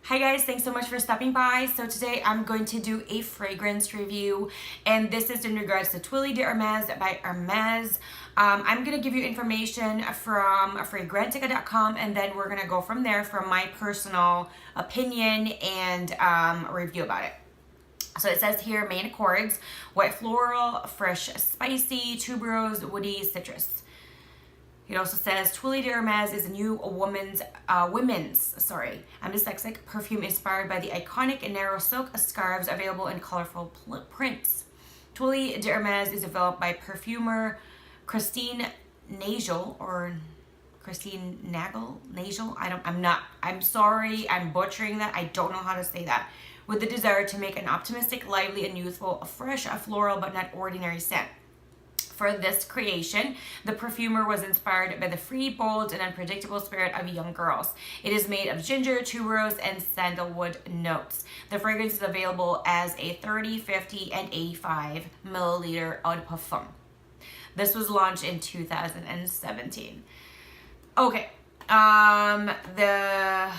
Hi guys, thanks so much for stopping by. So today I'm going to do a fragrance review, and this is in regards to Twilly de Hermes by Hermes. I'm going to give you information from fragrantica.com, and then we're going to go from there from my personal opinion and review about it. So it says here, main accords: white floral, fresh spicy, tuberose, woody, citrus. It also says Twilly de Hermes is a new women's I'm dyslexic, perfume inspired by the iconic and narrow silk scarves available in colorful prints. Twilly de Hermes is developed by perfumer Christine Nagel I'm sorry, I'm butchering that. I don't know how to say that. With the desire to make an optimistic, lively, and youthful, fresh, floral, but not ordinary scent. For this creation, the perfumer was inspired by the free, bold, and unpredictable spirit of young girls. It is made of ginger, tuberose, and sandalwood notes. The fragrance is available as a 30, 50, and 85 milliliter eau de parfum. This was launched in 2017. Okay, the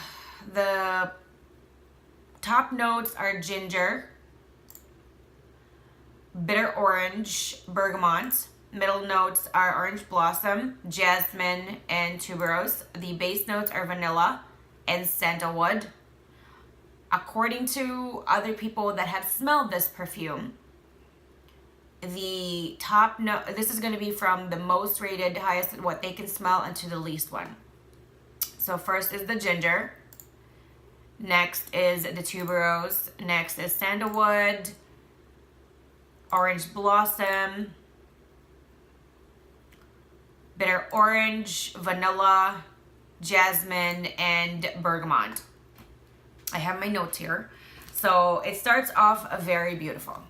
top notes are ginger, bitter orange, bergamot. Middle notes are orange blossom, jasmine, and tuberose. The base notes are vanilla and sandalwood. According to other people that have smelled this perfume, the top note, this is going to be from the most rated, highest, what they can smell, and to the least one. So first is the ginger. Next is the tuberose. Next is sandalwood, orange blossom, bitter orange, vanilla, jasmine, and bergamot. I have my notes here. So it starts off very beautiful,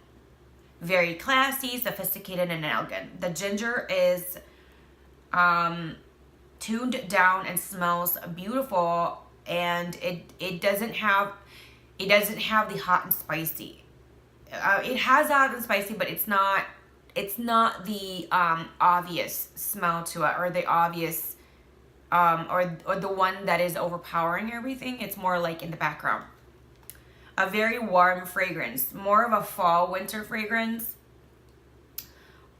very classy, sophisticated, and elegant. The ginger is tuned down and smells beautiful, and it doesn't have the hot and spicy. It has hot and spicy, but it's not the obvious smell to it, or the obvious or the one that is overpowering everything. It's more like in the background. A very warm fragrance, more of a fall winter fragrance.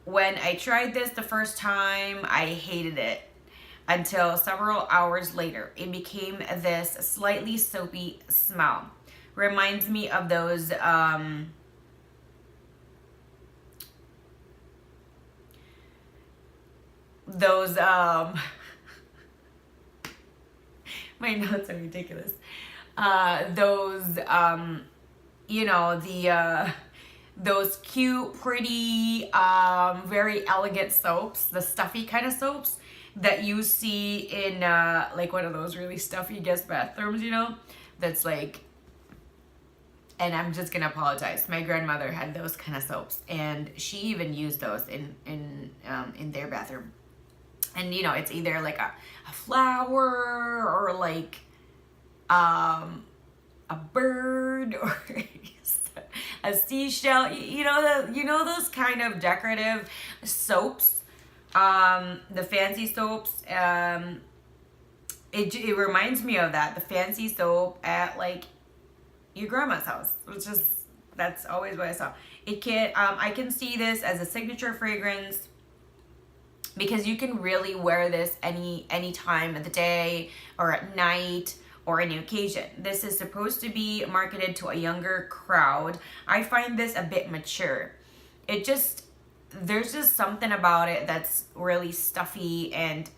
When I tried this the first time, I hated it until several hours later. It became this slightly soapy smell. Reminds me of those my notes are ridiculous. Those cute, pretty, very elegant soaps, the stuffy kind of soaps that you see in like one of those really stuffy guest bathrooms, that's like, and I'm just gonna apologize. My grandmother had those kind of soaps, and she even used those in their bathroom. And it's either like a flower or like a bird or a seashell. Those kind of decorative soaps. The fancy soaps. It reminds me of that. The fancy soap at like your grandma's house, which is, that's always what I saw. I can see this as a signature fragrance, because you can really wear this any time of the day or at night or any occasion. This is supposed to be marketed to a younger crowd. I find this a bit mature. There's just something about it that's really stuffy, and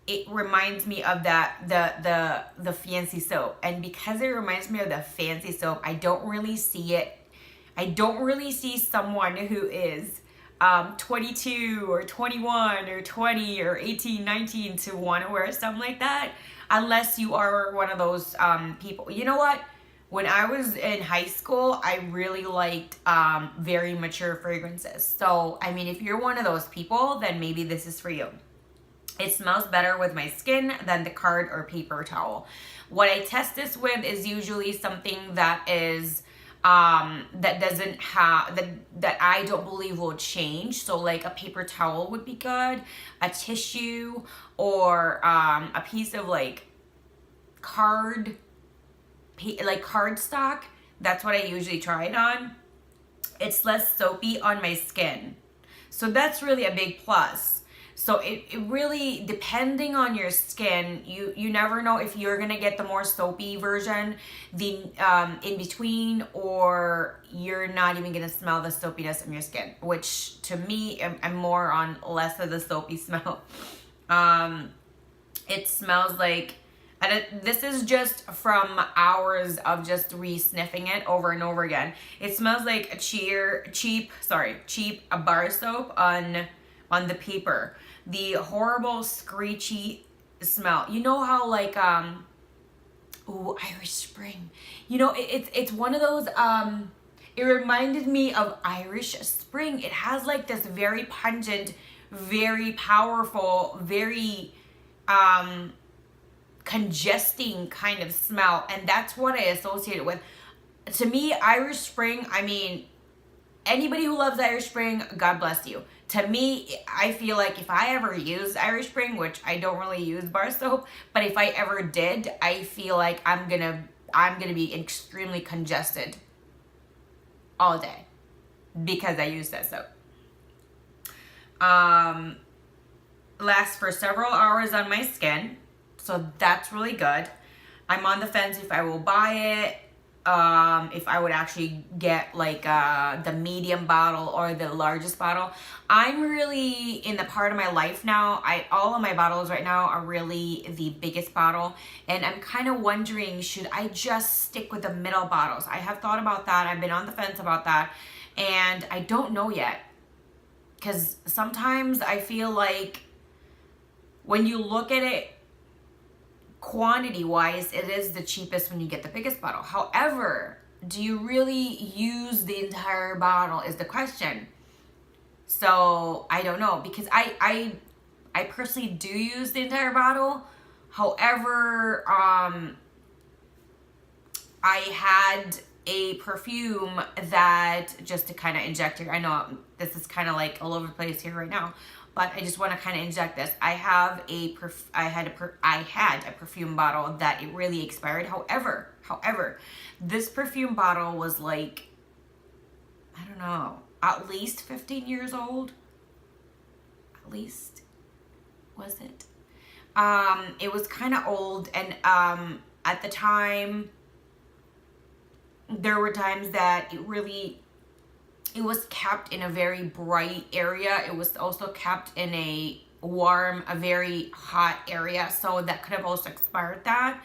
it reminds me of that the fancy soap. And because it reminds me of the fancy soap, I don't really see it. I don't really see someone who is 22 or 21 or 20 or 18, 19 to want to wear something like that, unless you are one of those people. You know what? When I was in high school, I really liked very mature fragrances. So, I mean, if you're one of those people, then maybe this is for you. It smells better with my skin than the card or paper towel. What I test this with is usually something that is that doesn't have that I don't believe will change. So like a paper towel would be good, a tissue, or a piece of like card like cardstock. That's what I usually try it on. It's less soapy on my skin. So that's really a big plus. So it really, depending on your skin, you never know if you're gonna get the more soapy version, the in between, or you're not even gonna smell the soapiness on your skin, which to me, I'm more on less of the soapy smell. It smells like, and this is just from hours of just re-sniffing it over and over again. It smells like a cheap bar soap on the paper. The horrible screechy smell. You know how like ooh, Irish Spring. You know, it's one of those it reminded me of Irish Spring. It has like this very pungent, very powerful, very congesting kind of smell, and that's what I associate it with. To me, Irish Spring, I mean, anybody who loves Irish Spring, God bless you. To me, I feel like if I ever used Irish Spring, which I don't really use bar soap, but if I ever did, I feel like I'm gonna be extremely congested all day because I use that soap. Lasts for several hours on my skin, so that's really good. I'm on the fence if I will buy it. If I would actually get like the medium bottle or the largest bottle. I'm really in the part of my life now, all of my bottles right now are really the biggest bottle, and I'm kind of wondering, should I just stick with the middle bottles? I have thought about that. I've been on the fence about that, and I don't know yet, because sometimes I feel like when you look at it quantity wise, it is the cheapest when you get the biggest bottle. However, do you really use the entire bottle is the question. So I don't know, because I personally do use the entire bottle. However, I had a perfume that, just to kind of inject here, I know this is kind of like all over the place here right now, but I just want to kind of inject this. I had a perfume bottle that it really expired. However, this perfume bottle was like, I don't know, at least 15 years old. At least, was it? It was kind of old, and at the time, there were times that it was kept in a very bright area. It was also kept in a very hot area. So that could have also expired that.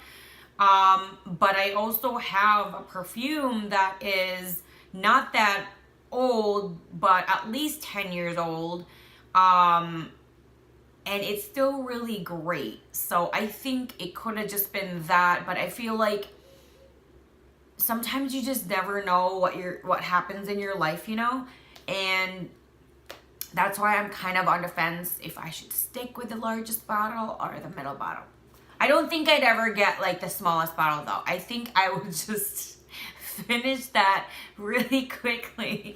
But I also have a perfume that is not that old, but at least 10 years old. And it's still really great. So I think it could have just been that, but I feel like sometimes you just never know what happens in your life, you know? And that's why I'm kind of on the fence if I should stick with the largest bottle or the middle bottle. I don't think I'd ever get like the smallest bottle though. I think I would just finish that really quickly.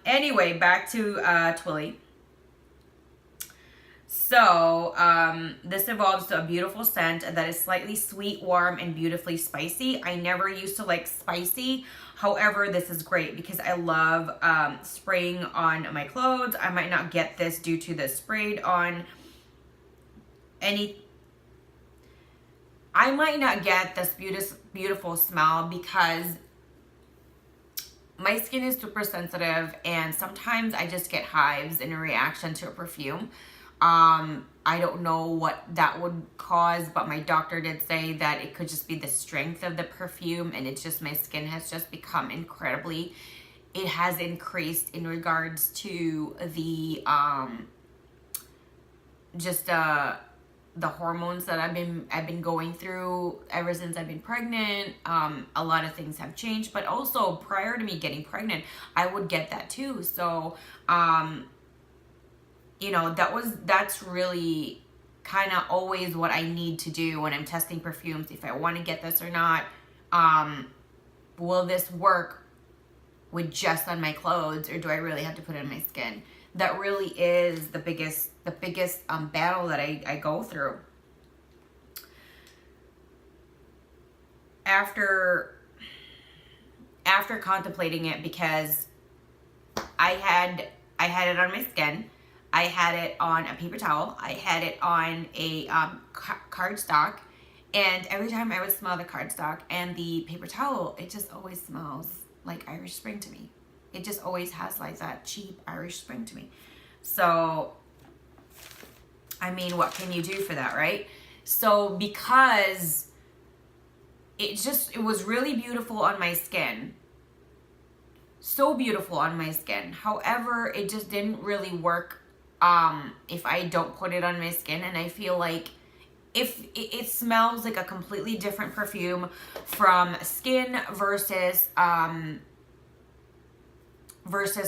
Anyway, back to Twilly. So, this evolves to a beautiful scent that is slightly sweet, warm, and beautifully spicy. I never used to like spicy. However, this is great because I love spraying on my clothes. I might not get this due to the sprayed on I might not get this beautiful smell because my skin is super sensitive, and sometimes I just get hives in a reaction to a perfume. I don't know what that would cause, but my doctor did say that it could just be the strength of the perfume, and it's just my skin has just become it has increased in regards to the the hormones that I've been going through ever since I've been pregnant. A lot of things have changed, but also prior to me getting pregnant, I would get that too. So, you know, that's really kind of always what I need to do when I'm testing perfumes. If I want to get this or not, will this work with just on my clothes, or do I really have to put it on my skin? That really is the biggest battle that I go through. after contemplating it, because I had it on my skin, I had it on a paper towel, I had it on a cardstock, and every time I would smell the cardstock and the paper towel, it just always smells like Irish Spring to me. It just always has like that cheap Irish Spring to me. So, I mean, what can you do for that, right? So, because it was really beautiful on my skin. So beautiful on my skin. However, it just didn't really work if I don't put it on my skin. And I feel like if it smells like a completely different perfume from skin versus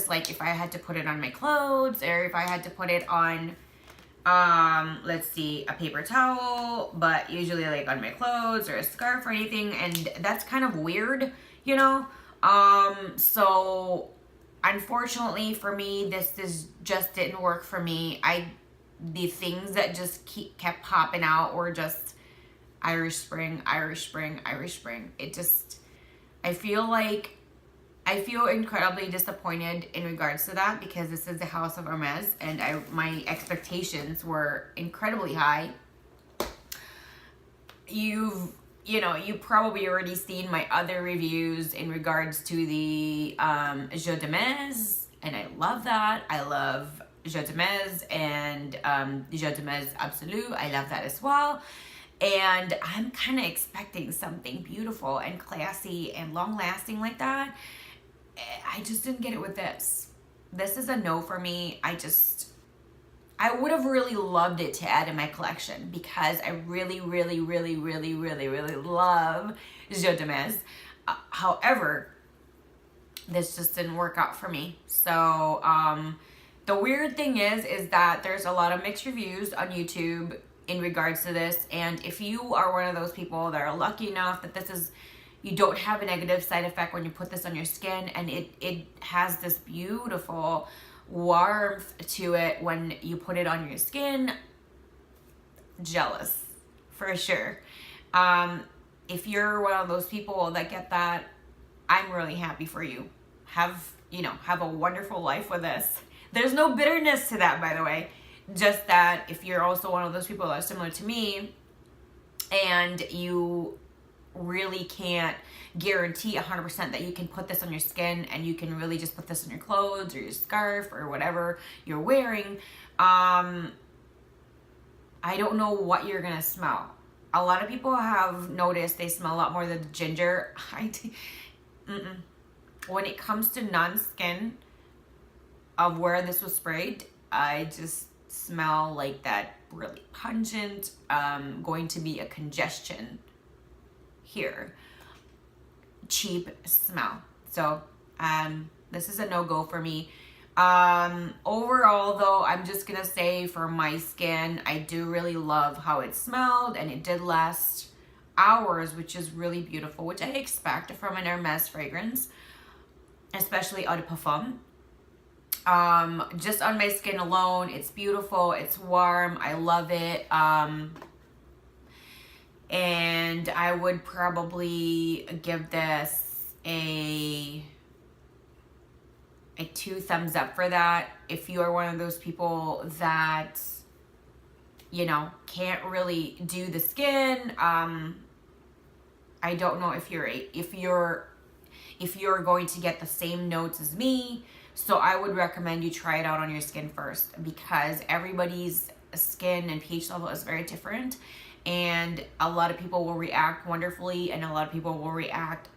like if I had to put it on my clothes, or if I had to put it on let's see, a paper towel, but usually like on my clothes or a scarf or anything, and that's kind of weird, you know. So unfortunately for me, this just didn't work for me. The things that just kept popping out were just Irish Spring, Irish Spring, Irish Spring. It just, I feel incredibly disappointed in regards to that, because this is the house of Hermès, and my expectations were incredibly high. You've probably already seen my other reviews in regards to the Eau de Hermès, and I love that. I love Eau de Hermès and Eau de Hermès Absolu. I love that as well. And I'm kind of expecting something beautiful and classy and long-lasting like that. I just didn't get it with this. This is a no for me. I would have really loved it to add in my collection, because I really, really, really, really, really, really love Eau de Hermès. However, this just didn't work out for me. So, the weird thing is that there's a lot of mixed reviews on YouTube in regards to this. And if you are one of those people that are lucky enough that you don't have a negative side effect when you put this on your skin, and it has this beautiful warmth to it when you put it on your skin, jealous for sure. If you're one of those people that get that, I'm really happy for you. Have a wonderful life with this. There's no bitterness to that, by the way. Just that if you're also one of those people that are similar to me, and you really can't guarantee 100% that you can put this on your skin, and you can really just put this on your clothes or your scarf or whatever you're wearing, I don't know what you're gonna smell. A lot of people have noticed they smell a lot more than the ginger. When it comes to non-skin of where this was sprayed, I just smell like that really pungent, going to be a congestion here, cheap smell. So this is a no-go for me. Overall though, I'm just gonna say for my skin, I do really love how it smelled, and it did last hours, which is really beautiful, which I expect from an Hermès fragrance, especially Eau De Parfum. Just on my skin alone, it's beautiful, it's warm, I love it. And I would probably give this a 2 thumbs up for that. If you are one of those people that, can't really do the skin, I don't know if you're going to get the same notes as me. So I would recommend you try it out on your skin first, because everybody's skin and pH level is very different. And a lot of people will react wonderfully, and a lot of people will react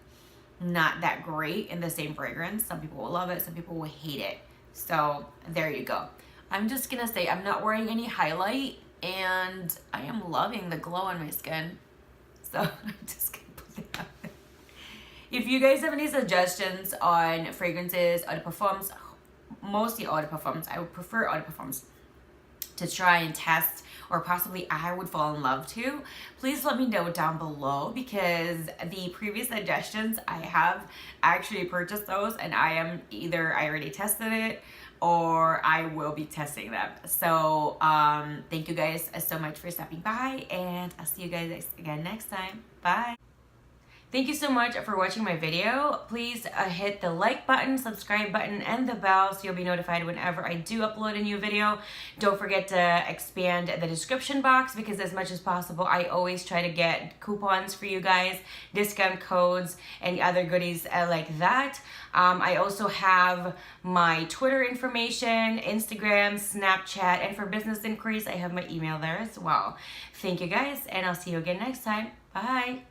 not that great in the same fragrance. Some people will love it, some people will hate it. So there you go. I'm just gonna say I'm not wearing any highlight, and I am loving the glow on my skin. So I'm just gonna put that out there. If you guys have any suggestions on fragrances, Eau De Parfums, mostly Eau De Parfums, I would prefer Eau De Parfums to try and test, or possibly I would fall in love to, please let me know down below, because the previous suggestions, I have actually purchased those, and I already tested it, or I will be testing them. So thank you guys so much for stopping by, and I'll see you guys again next time. Bye. Thank you so much for watching my video. Please hit the like button, subscribe button, and the bell so you'll be notified whenever I do upload a new video. Don't forget to expand the description box because as much as possible, I always try to get coupons for you guys, discount codes, and other goodies like that. I also have my Twitter information, Instagram, Snapchat, and for business inquiries, I have my email there as well. Thank you guys, and I'll see you again next time. Bye.